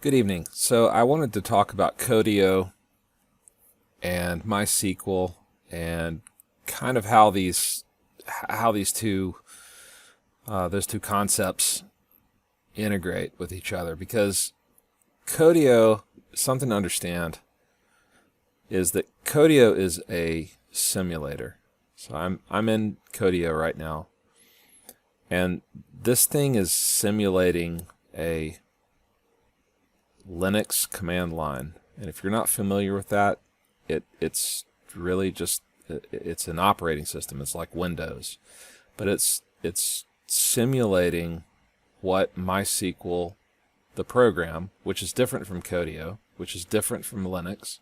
Good evening. So I wanted to talk about Codio and MySQL and kind of how these two those two concepts integrate with each other, because Codio, something to understand is that Codio is a simulator. So I'm in Codio right now, and this thing is simulating a Linux command line. And if you're not familiar with that, it's really just it's an operating system. It's like Windows, but it's simulating what MySQL, the program, which is different from Codio, which is different from Linux.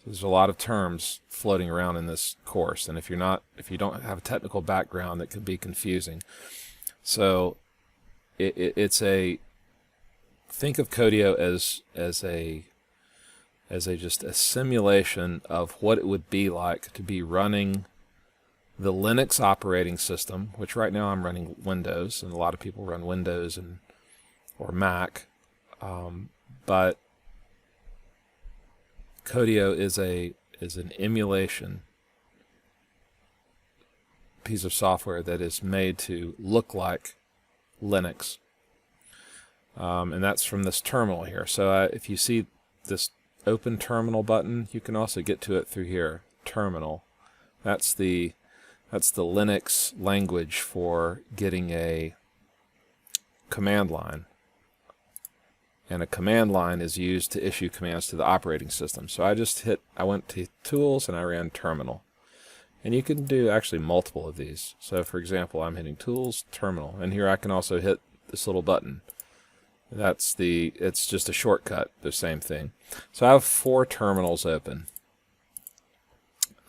There's a lot of terms floating around in this course, and if you don't have a technical background, that can be confusing. So think of Codio as just a simulation of what it would be like to be running the Linux operating system, which right now I'm running Windows, and a lot of people run Windows or Mac, but Codio is an emulation piece of software that is made to look like Linux. And that's from this terminal here. So if you see this open terminal button, you can also get to it through here, terminal. That's the Linux language for getting a command line. And a command line is used to issue commands to the operating system. So I went to Tools and I ran Terminal. And you can do actually multiple of these. So for example, I'm hitting Tools, Terminal, and here I can also hit this little button. It's just a shortcut, the same thing. So I have 4 terminals open.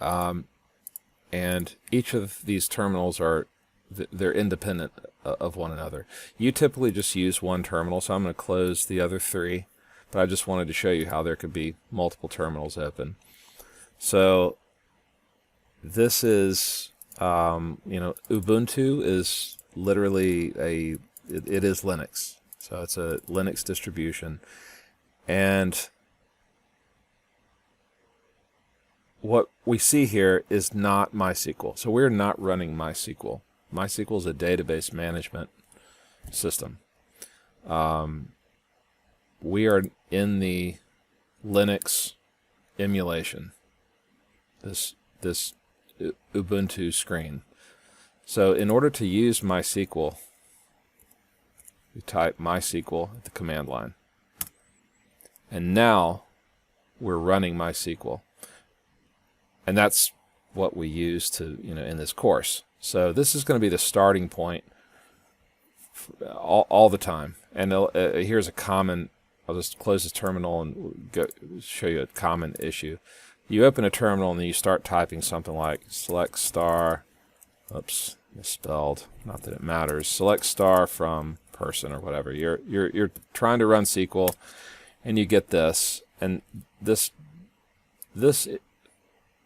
And each of these terminals they're independent of one another. You typically just use one terminal, so I'm going to close the other 3, but I just wanted to show you how there could be multiple terminals open. So this is, Ubuntu is literally it is Linux. So it's a Linux distribution, and what we see here is not MySQL. So we're not running MySQL. MySQL is a database management system. We are in the Linux emulation, this Ubuntu screen. So in order to use MySQL, we type MySQL at the command line. And now we're running MySQL. And that's what we use to, in this course. So this is going to be the starting point all the time. And here's a common, I'll just close this terminal and show you a common issue. You open a terminal and then you start typing something like select star, oops, misspelled, not that it matters, select star from person or whatever. You're trying to run SQL and you get this, and this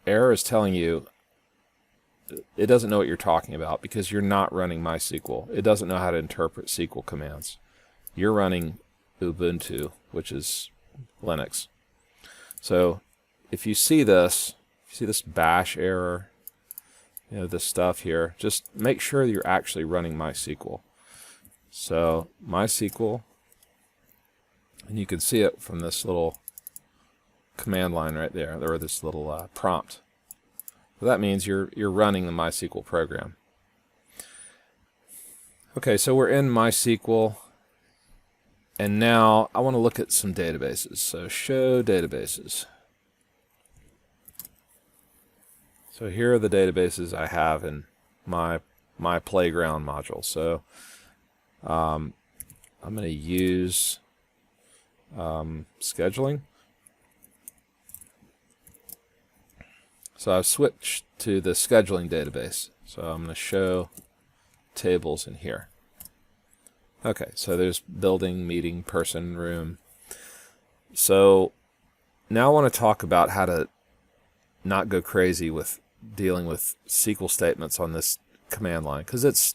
error is telling you it doesn't know what you're talking about because you're not running MySQL. It doesn't know how to interpret SQL commands. You're running Ubuntu, which is Linux. So if you see this bash error, this stuff here, just make sure you're actually running MySQL. So MySQL, and you can see it from this little command line right there, or this little prompt. So that means you're running the MySQL program. Okay, so we're in MySQL, and now I want to look at some databases. So show databases. So here are the databases I have in my playground module. So I'm going to use scheduling. So I've switched to the scheduling database. So I'm going to show tables in here. Okay, so there's building, meeting, person, room. So now I want to talk about how to not go crazy with dealing with SQL statements on this command line, because it's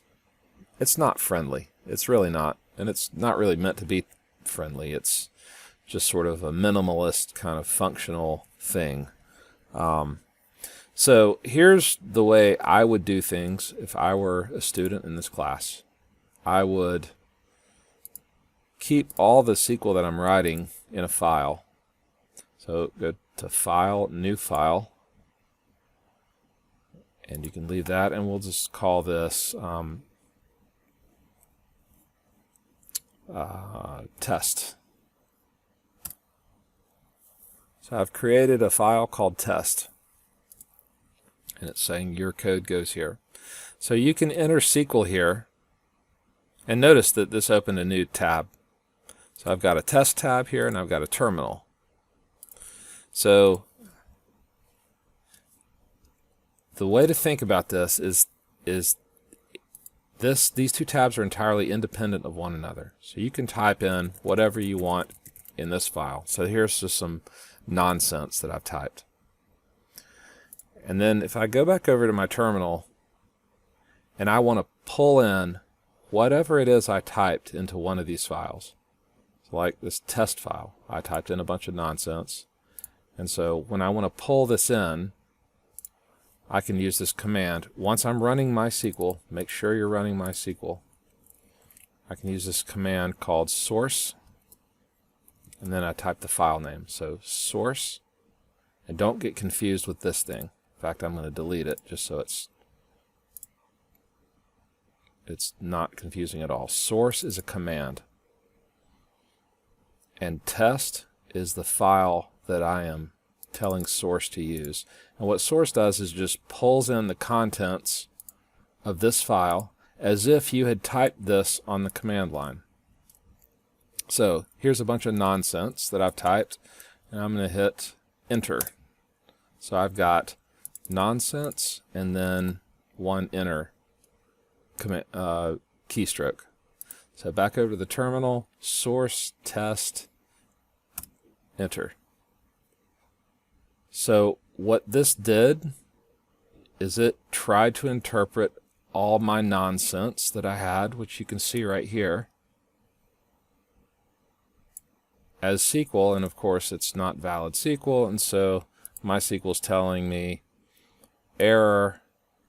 not friendly. It's really not, and it's not really meant to be friendly. It's just sort of a minimalist kind of functional thing. So here's the way I would do things if I were a student in this class. I would keep all the SQL that I'm writing in a file. So go to File, New File, and you can leave that, and we'll just call this test. So I've created a file called test, and it's saying your code goes here. So you can enter SQL here, and notice that this opened a new tab. So I've got a test tab here, and I've got a terminal. So the way to think about this is these two tabs are entirely independent of one another. So you can type in whatever you want in this file. So here's just some nonsense that I've typed. And then if I go back over to my terminal and I want to pull in whatever it is I typed into one of these files, so like this test file, I typed in a bunch of nonsense. And so when I want to pull this in, I can use this command. Once I'm running MySQL, make sure you're running MySQL. I can use this command called source, and then I type the file name. So source, and don't get confused with this thing. In fact, I'm going to delete it just so it's not confusing at all. Source is a command, and test is the file that I am telling source to use. And what source does is just pulls in the contents of this file as if you had typed this on the command line. So here's a bunch of nonsense that I've typed, and I'm going to hit enter. So I've got nonsense and then one enter keystroke. So back over to the terminal, source, test, enter. So what this did is it tried to interpret all my nonsense that I had, which you can see right here, as SQL, and of course it's not valid SQL, and so MySQL is telling me error,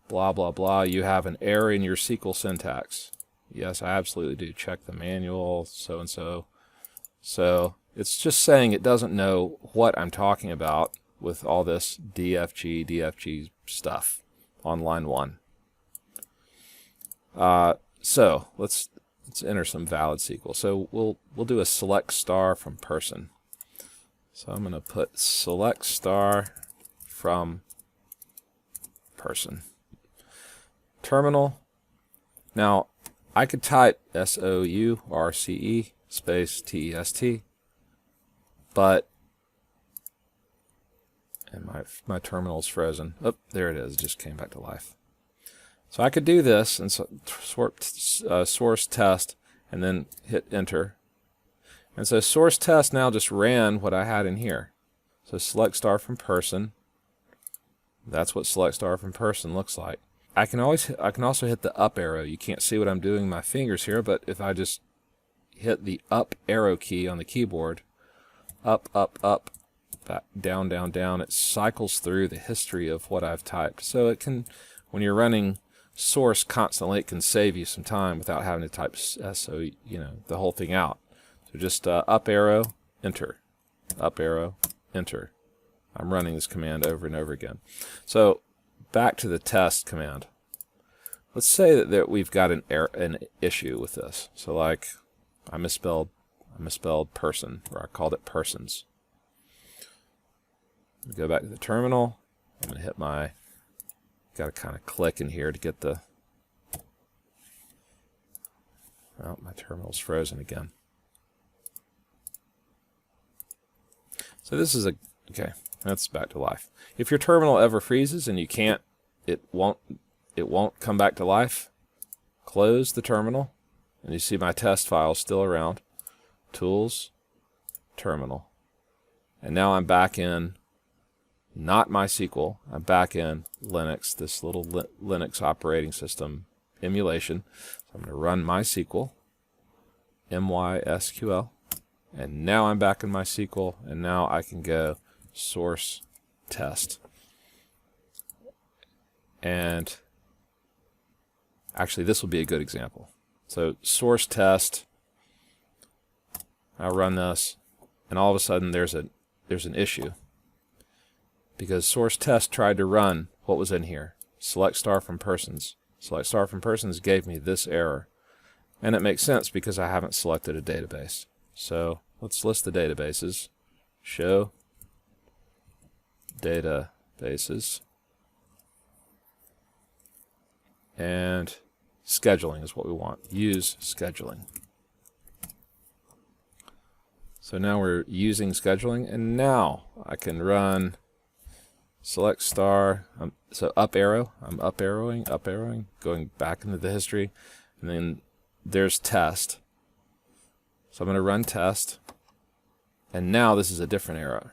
blah blah blah, you have an error in your SQL syntax. Yes, I absolutely do. Check the manual, so and so. So it's just saying it doesn't know what I'm talking about with all this DFG stuff on line 1. So let's enter some valid SQL. So we'll do a select star from person. So I'm going to put select star from person. Terminal. Now I could type SOURCE space TEST, but and my terminal's frozen. Oh, there it is. It just came back to life. So I could do this and source test and then hit enter. And so source test now just ran what I had in here. So select star from person. That's what select star from person looks like. I can also hit the up arrow. You can't see what I'm doing with my fingers here, but if I just hit the up arrow key on the keyboard, up, up, up, back, down, down, down, it cycles through the history of what I've typed. So it can, when you're running source constantly, it can save you some time without having to type the whole thing out. So just up arrow, enter, up arrow, enter. I'm running this command over and over again. So back to the test command. Let's say that we've got an issue with this. So like I misspelled person, or I called it persons. Go back to the terminal. I'm going to hit my, got to kind of click in here to get the, oh, my terminal's frozen again. So this is okay, that's back to life. If your terminal ever freezes and you can't, it won't come back to life, close the terminal, and you see my test file still around. Tools, terminal. And now I'm back in, not MySQL, I'm back in Linux, this little Linux operating system emulation. So I'm going to run MySQL, MySQL, And now I'm back in MySQL, and now I can go source test. And actually, this will be a good example. So source test, I'll run this, and all of a sudden there's an issue. Because source test tried to run what was in here. Select star from persons. Select star from persons gave me this error. And it makes sense because I haven't selected a database. So let's list the databases. Show databases. And scheduling is what we want. Use scheduling. So now we're using scheduling, and now I can run select star. So up arrow. I'm up arrowing, going back into the history, and then there's test. So I'm going to run test, and now this is a different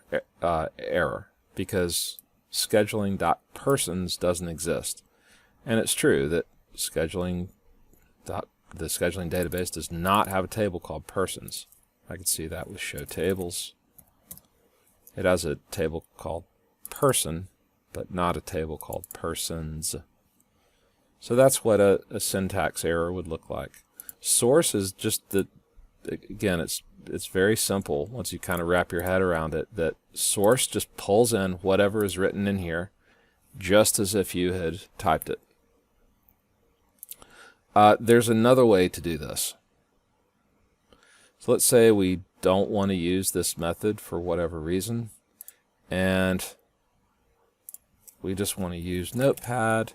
error because scheduling.persons doesn't exist. And it's true that the scheduling database does not have a table called persons. I can see that with show tables. It has a table called person, but not a table called persons. So that's what a syntax error would look like. Source is just again, it's very simple once you kind of wrap your head around it, that source just pulls in whatever is written in here just as if you had typed it. There's another way to do this. So let's say we don't want to use this method for whatever reason, and we just want to use Notepad,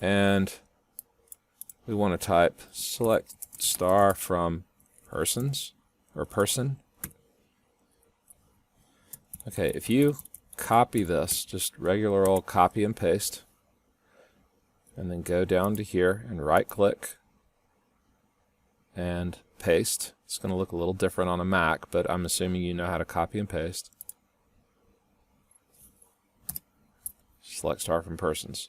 and we want to type select star from persons or person. Okay, if you copy this, just regular old copy and paste, and then go down to here and right click and paste. It's going to look a little different on a Mac, but I'm assuming you know how to copy and paste. Select star from persons.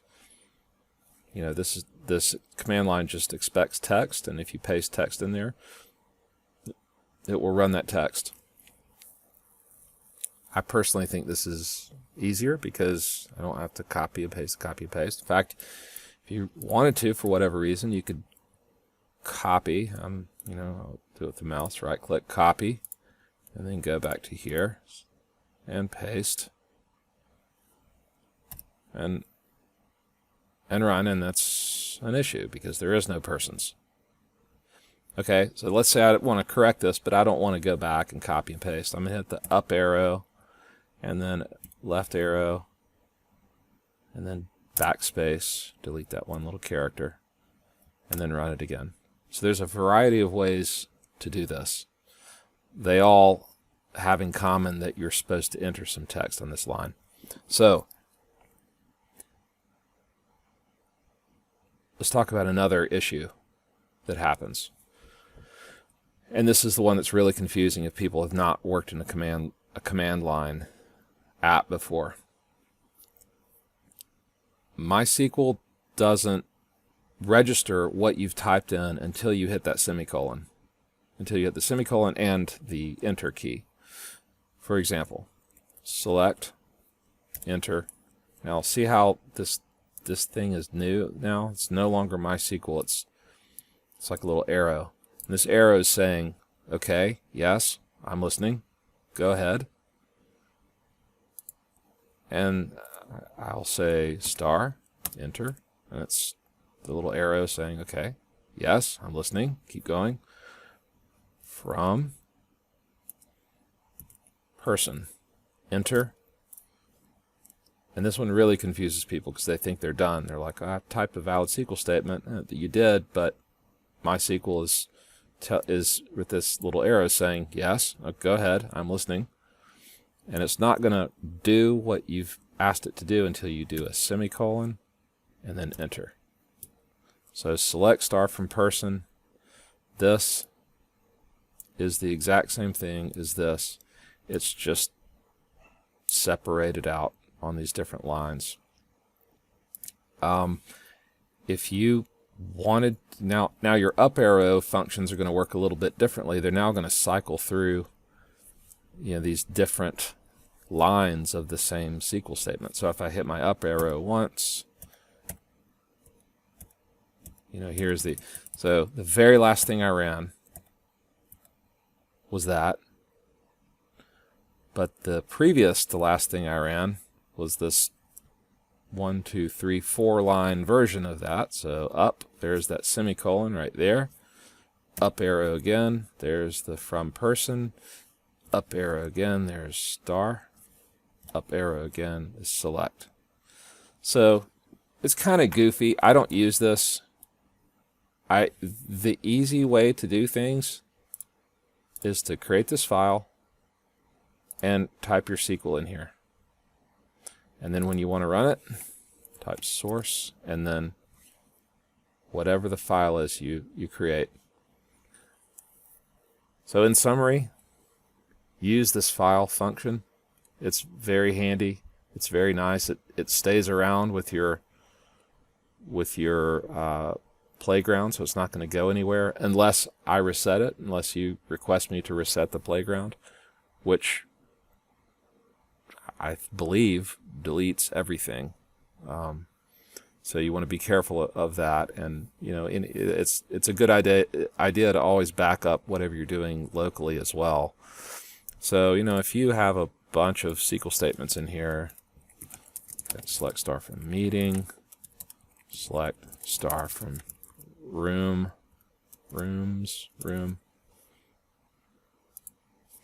You know, this command line just expects text, and if you paste text in there, it will run that text. I personally think this is easier because I don't have to copy and paste. In fact, if you wanted to, for whatever reason, you could copy. You know, I'll do it with the mouse. Right click, copy, and then go back to here and paste and run, and that's an issue because there is no persons. Okay, so let's say I want to correct this, but I don't want to go back and copy and paste. I'm going to hit the up arrow and then left arrow and then backspace, delete that one little character, and then run it again. So there's a variety of ways to do this. They all have in common that you're supposed to enter some text on this line. So let's talk about another issue that happens. And this is the one that's really confusing if people have not worked in a command line app before. MySQL doesn't register what you've typed in until you hit that semicolon. Until you hit the semicolon and the enter key. For example, select, enter. Now see how this thing is new now? It's no longer MySQL. It's like a little arrow. And this arrow is saying, okay, yes, I'm listening. Go ahead. And I'll say star, enter, and it's the little arrow saying, okay, yes, I'm listening, keep going. From person, enter. And this one really confuses people because they think they're done. They're like, I typed a valid SQL statement. You did, but MySQL is with this little arrow saying, yes, go ahead, I'm listening. And it's not going to do what you've asked it to do until you do a semicolon and then enter. So select star from person. This is the exact same thing as this. It's just separated out on these different lines. If you wanted, now your up arrow functions are going to work a little bit differently. They're now going to cycle through, you know, these different lines of the same SQL statement. So if I hit my up arrow once, you know, here's the, so the very last thing I ran was that, but the previous to last thing I ran was this 1, 2, 3, 4 line version of that. So up, there's that semicolon right there. Up arrow again, there's the from person. Up arrow again, there's star. Up arrow again is select. So it's kind of goofy. I don't use this. The easy way to do things is to create this file and type your SQL in here. And then when you want to run it, type source and then whatever the file is you create. So in summary, use this file function. It's very handy. It's very nice. It stays around with your playground, so it's not going to go anywhere unless I reset it, unless you request me to reset the playground, which I believe deletes everything. So you want to be careful of that, and you know, it's a good idea to always back up whatever you're doing locally as well. So you know, if you have a bunch of SQL statements in here, select star from meeting, select star from room.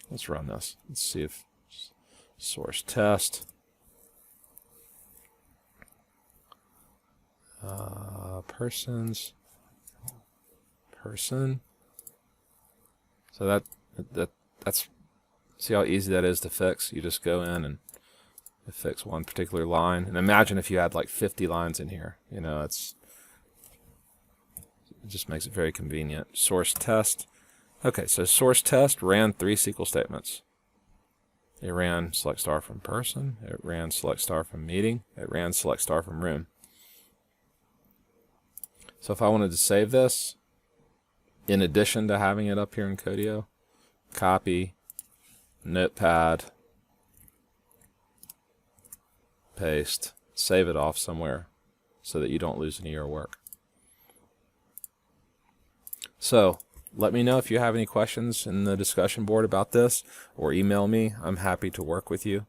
Let's run this. Let's see if source test. Person. So that's, see how easy that is to fix? You just go in and fix one particular line. And imagine if you had like 50 lines in here. You know, it just makes it very convenient. Source test. Okay, so source test ran 3 SQL statements. It ran select star from person. It ran select star from meeting. It ran select star from room. So if I wanted to save this, in addition to having it up here in Codio, copy, notepad, paste, save it off somewhere so that you don't lose any of your work. So let me know if you have any questions in the discussion board about this, or email me. I'm happy to work with you.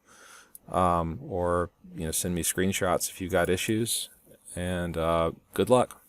Or you know, send me screenshots if you've got issues. And good luck.